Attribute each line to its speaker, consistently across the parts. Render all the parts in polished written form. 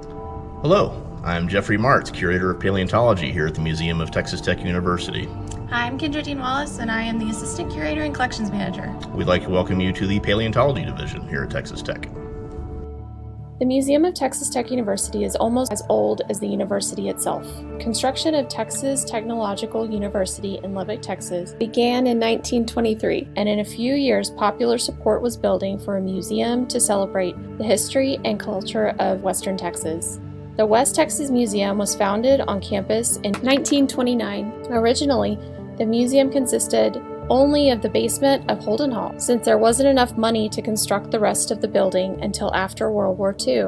Speaker 1: Hello, I'm Jeffrey Martz, Curator of Paleontology here at the Museum of Texas Tech University.
Speaker 2: Hi, I'm Kendra Dean Wallace, and I am the Assistant Curator and Collections Manager.
Speaker 1: We'd like to welcome you to the Paleontology Division here at Texas Tech.
Speaker 3: The Museum of Texas Tech University is almost as old as the university itself. Construction of Texas Technological University in Lubbock, Texas began in 1923, and in a few years popular support was building for a museum to celebrate the history and culture of Western Texas. The West Texas Museum was founded on campus in 1929. Originally, the museum consisted only of the basement of Holden Hall, since there wasn't enough money to construct the rest of the building until after World War II.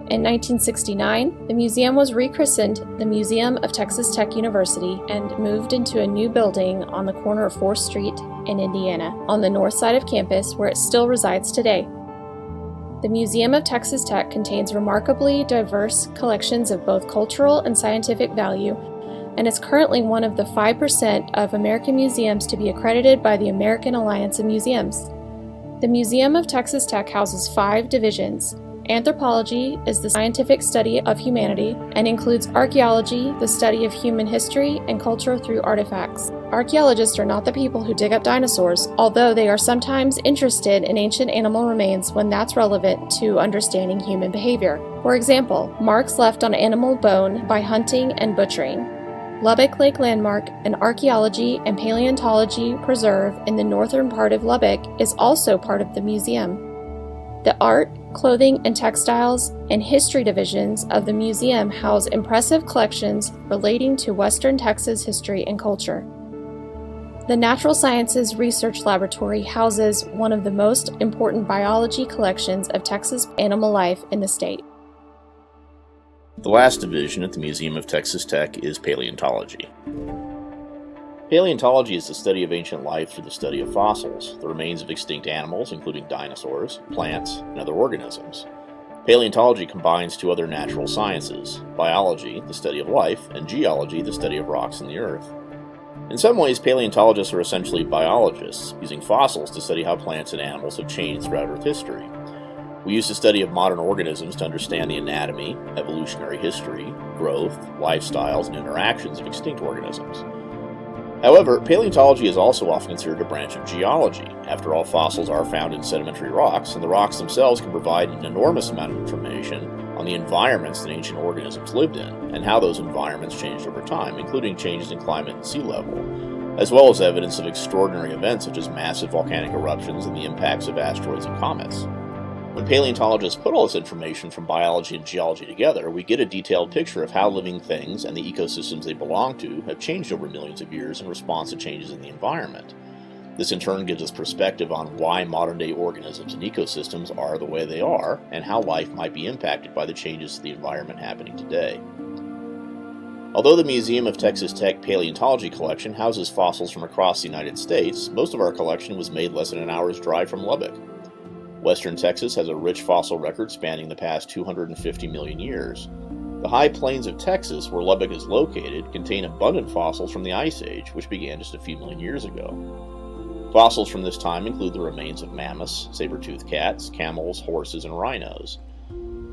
Speaker 3: In 1969, the museum was rechristened the Museum of Texas Tech University and moved into a new building on the corner of 4th Street in Indiana, on the north side of campus, where it still resides today. The Museum of Texas Tech contains remarkably diverse collections of both cultural and scientific value, and is currently one of the 5% of American museums to be accredited by the American Alliance of Museums. The Museum of Texas Tech houses 5 divisions. Anthropology is the scientific study of humanity and includes archaeology, the study of human history and culture through artifacts. Archaeologists are not the people who dig up dinosaurs, although they are sometimes interested in ancient animal remains when that's relevant to understanding human behavior. For example, marks left on animal bone by hunting and butchering. Lubbock Lake Landmark, an archaeology and paleontology preserve in the northern part of Lubbock, is also part of the museum. The art, clothing, and textiles and history divisions of the museum house impressive collections relating to Western Texas history and culture. The Natural Sciences Research Laboratory houses one of the most important biology collections of Texas animal life in the state.
Speaker 1: The last division at the Museum of Texas Tech is Paleontology. Paleontology is the study of ancient life through the study of fossils, the remains of extinct animals, including dinosaurs, plants, and other organisms. Paleontology combines 2 other natural sciences: biology, the study of life, and geology, the study of rocks and the earth. In some ways, paleontologists are essentially biologists, using fossils to study how plants and animals have changed throughout Earth history. We use the study of modern organisms to understand the anatomy, evolutionary history, growth, lifestyles, and interactions of extinct organisms. However, paleontology is also often considered a branch of geology. After all, fossils are found in sedimentary rocks, and the rocks themselves can provide an enormous amount of information on the environments that ancient organisms lived in, and how those environments changed over time, including changes in climate and sea level, as well as evidence of extraordinary events such as massive volcanic eruptions and the impacts of asteroids and comets. When paleontologists put all this information from biology and geology together, we get a detailed picture of how living things and the ecosystems they belong to have changed over millions of years in response to changes in the environment. This in turn gives us perspective on why modern-day organisms and ecosystems are the way they are, and how life might be impacted by the changes to the environment happening today. Although the Museum of Texas Tech Paleontology Collection houses fossils from across the United States, most of our collection was made less than an hour's drive from Lubbock. Western Texas has a rich fossil record spanning the past 250 million years. The high plains of Texas, where Lubbock is located, contain abundant fossils from the Ice Age, which began just a few million years ago. Fossils from this time include the remains of mammoths, saber-toothed cats, camels, horses, and rhinos.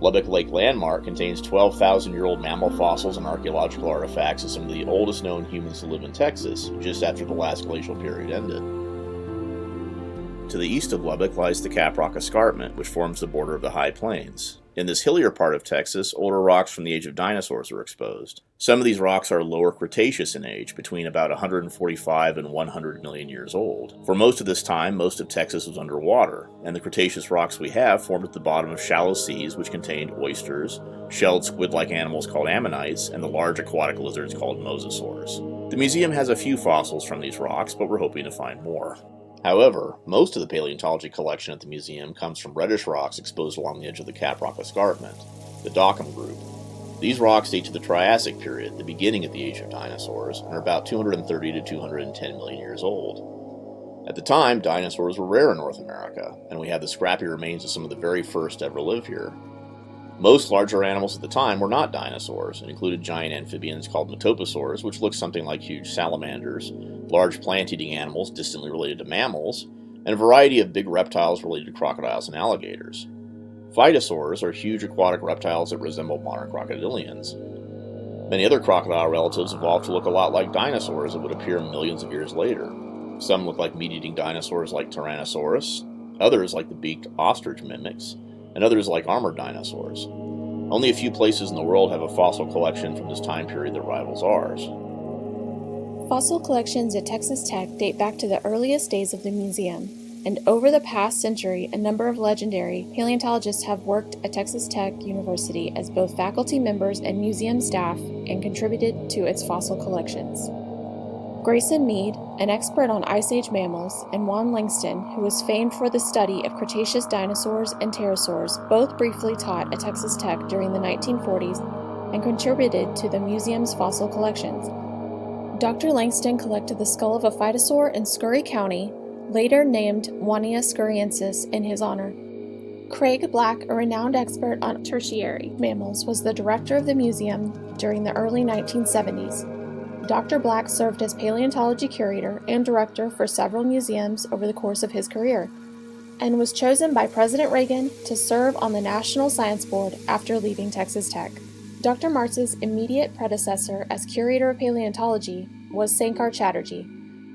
Speaker 1: Lubbock Lake Landmark contains 12,000-year-old mammal fossils and archaeological artifacts of some of the oldest known humans to live in Texas, just after the last glacial period ended. To the east of Lubbock lies the Caprock Escarpment, which forms the border of the High Plains. In this hillier part of Texas, older rocks from the age of dinosaurs are exposed. Some of these rocks are lower Cretaceous in age, between about 145 and 100 million years old. For most of this time, most of Texas was underwater, and the Cretaceous rocks we have formed at the bottom of shallow seas which contained oysters, shelled squid-like animals called ammonites, and the large aquatic lizards called mosasaurs. The museum has a few fossils from these rocks, but we're hoping to find more. However, most of the paleontology collection at the museum comes from reddish rocks exposed along the edge of the Caprock Escarpment, the Dockum Group. These rocks date to the Triassic period, the beginning of the age of dinosaurs, and are about 230 to 210 million years old. At the time, dinosaurs were rare in North America, and we have the scrappy remains of some of the very first to ever live here. Most larger animals at the time were not dinosaurs, and included giant amphibians called metoposaurs, which looked something like huge salamanders, large plant-eating animals distantly related to mammals, and a variety of big reptiles related to crocodiles and alligators. Phytosaurs are huge aquatic reptiles that resemble modern crocodilians. Many other crocodile relatives evolved to look a lot like dinosaurs that would appear millions of years later. Some look like meat-eating dinosaurs like Tyrannosaurus, others like the beaked ostrich mimics, and others like armored dinosaurs. Only a few places in the world have a fossil collection from this time period that rivals ours.
Speaker 3: Fossil collections at Texas Tech date back to the earliest days of the museum, and over the past century, a number of legendary paleontologists have worked at Texas Tech University as both faculty members and museum staff and contributed to its fossil collections. Grayson Mead, an expert on Ice Age mammals, and Juan Langston, who was famed for the study of Cretaceous dinosaurs and pterosaurs, both briefly taught at Texas Tech during the 1940s and contributed to the museum's fossil collections. Dr. Langston collected the skull of a phytosaur in Scurry County, later named Wania scurriensis in his honor. Craig Black, a renowned expert on tertiary mammals, was the director of the museum during the early 1970s. Dr. Black served as paleontology curator and director for several museums over the course of his career, and was chosen by President Reagan to serve on the National Science Board after leaving Texas Tech. Dr. Martz's immediate predecessor as curator of paleontology was Sankar Chatterjee.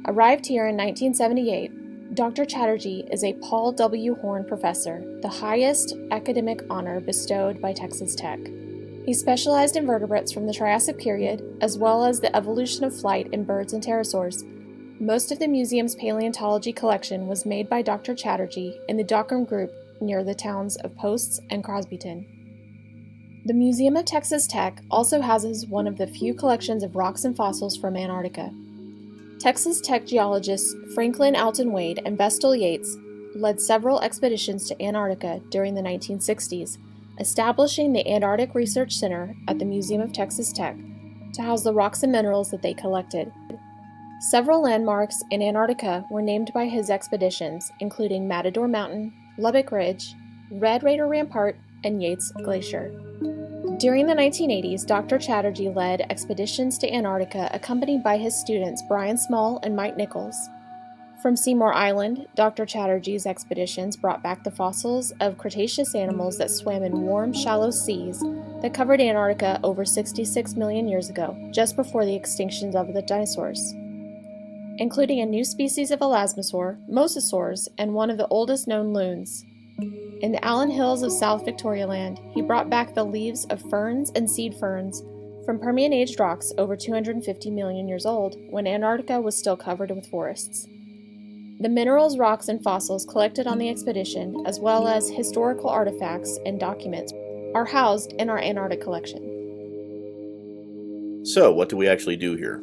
Speaker 3: Arrived here in 1978, Dr. Chatterjee is a Paul W. Horn Professor, the highest academic honor bestowed by Texas Tech. He specialized in vertebrates from the Triassic period, as well as the evolution of flight in birds and pterosaurs. Most of the museum's paleontology collection was made by Dr. Chatterjee in the Dockum Group near the towns of Posts and Crosbyton. The Museum of Texas Tech also houses one of the few collections of rocks and fossils from Antarctica. Texas Tech geologists Franklin Alton Wade and Vestal Yates led several expeditions to Antarctica during the 1960s, establishing the Antarctic Research Center at the Museum of Texas Tech to house the rocks and minerals that they collected. Several landmarks in Antarctica were named by his expeditions, including Matador Mountain, Lubbock Ridge, Red Raider Rampart, and Yates Glacier. During the 1980s, Dr. Chatterjee led expeditions to Antarctica accompanied by his students Brian Small and Mike Nichols. From Seymour Island, Dr. Chatterjee's expeditions brought back the fossils of Cretaceous animals that swam in warm, shallow seas that covered Antarctica over 66 million years ago, just before the extinction of the dinosaurs, including a new species of elasmosaur, mosasaurs, and one of the oldest known loons. In the Allen Hills of South Victoria Land, he brought back the leaves of ferns and seed ferns from Permian-aged rocks over 250 million years old, when Antarctica was still covered with forests. The minerals, rocks, and fossils collected on the expedition, as well as historical artifacts and documents, are housed in our Antarctic collection.
Speaker 1: So, what do we actually do here?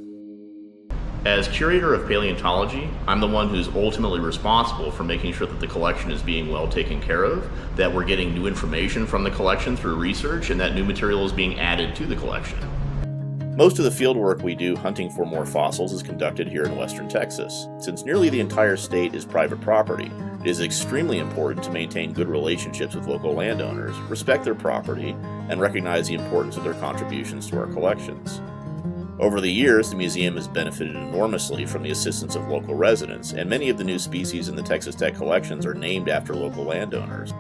Speaker 1: As curator of paleontology, I'm the one who's ultimately responsible for making sure that the collection is being well taken care of, that we're getting new information from the collection through research, and that new material is being added to the collection. Most of the field work we do hunting for more fossils is conducted here in western Texas. Since nearly the entire state is private property, it is extremely important to maintain good relationships with local landowners, respect their property, and recognize the importance of their contributions to our collections. Over the years, the museum has benefited enormously from the assistance of local residents, and many of the new species in the Texas Tech collections are named after local landowners.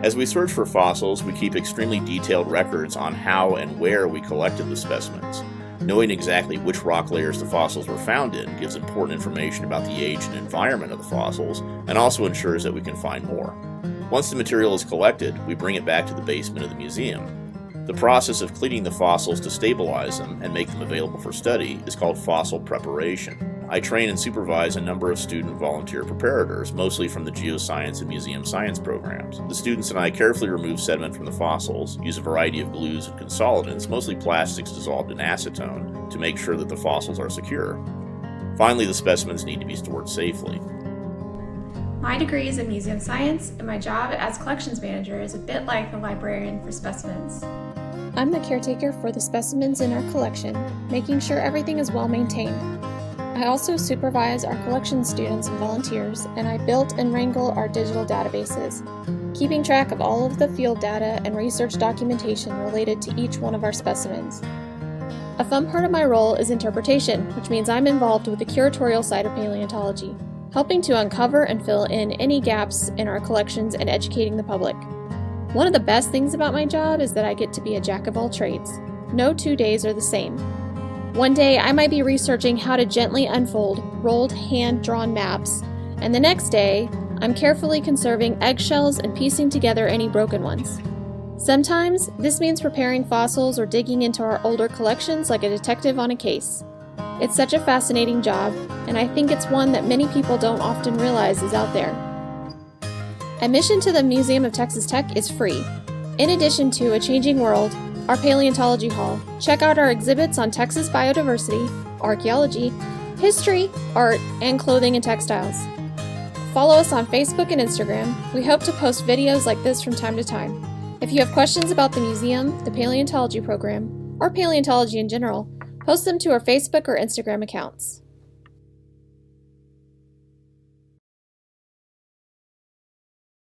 Speaker 1: As we search for fossils, we keep extremely detailed records on how and where we collected the specimens. Knowing exactly which rock layers the fossils were found in gives important information about the age and environment of the fossils, and also ensures that we can find more. Once the material is collected, we bring it back to the basement of the museum. The process of cleaning the fossils to stabilize them and make them available for study is called fossil preparation. I train and supervise a number of student volunteer preparators, mostly from the geoscience and museum science programs. The students and I carefully remove sediment from the fossils, use a variety of glues and consolidants, mostly plastics dissolved in acetone, to make sure that the fossils are secure. Finally, the specimens need to be stored safely.
Speaker 2: My degree is in museum science, and my job as collections manager is a bit like the librarian for specimens.
Speaker 3: I'm the caretaker for the specimens in our collection, making sure everything is well maintained. I also supervise our collection students and volunteers, and I build and wrangle our digital databases, keeping track of all of the field data and research documentation related to each one of our specimens. A fun part of my role is interpretation, which means I'm involved with the curatorial side of paleontology, helping to uncover and fill in any gaps in our collections and educating the public. One of the best things about my job is that I get to be a jack of all trades. No 2 days are the same. One day I might be researching how to gently unfold rolled hand-drawn maps, and the next day I'm carefully conserving eggshells and piecing together any broken ones. Sometimes this means preparing fossils or digging into our older collections like a detective on a case. It's such a fascinating job, and I think it's one that many people don't often realize is out there. Admission to the Museum of Texas Tech is free. In addition to A Changing World, our Paleontology Hall, check out our exhibits on Texas biodiversity, archaeology, history, art, and clothing and textiles. Follow us on Facebook and Instagram. We hope to post videos like this from time to time. If you have questions about the museum, the paleontology program, or paleontology in general, post them to our Facebook or Instagram accounts.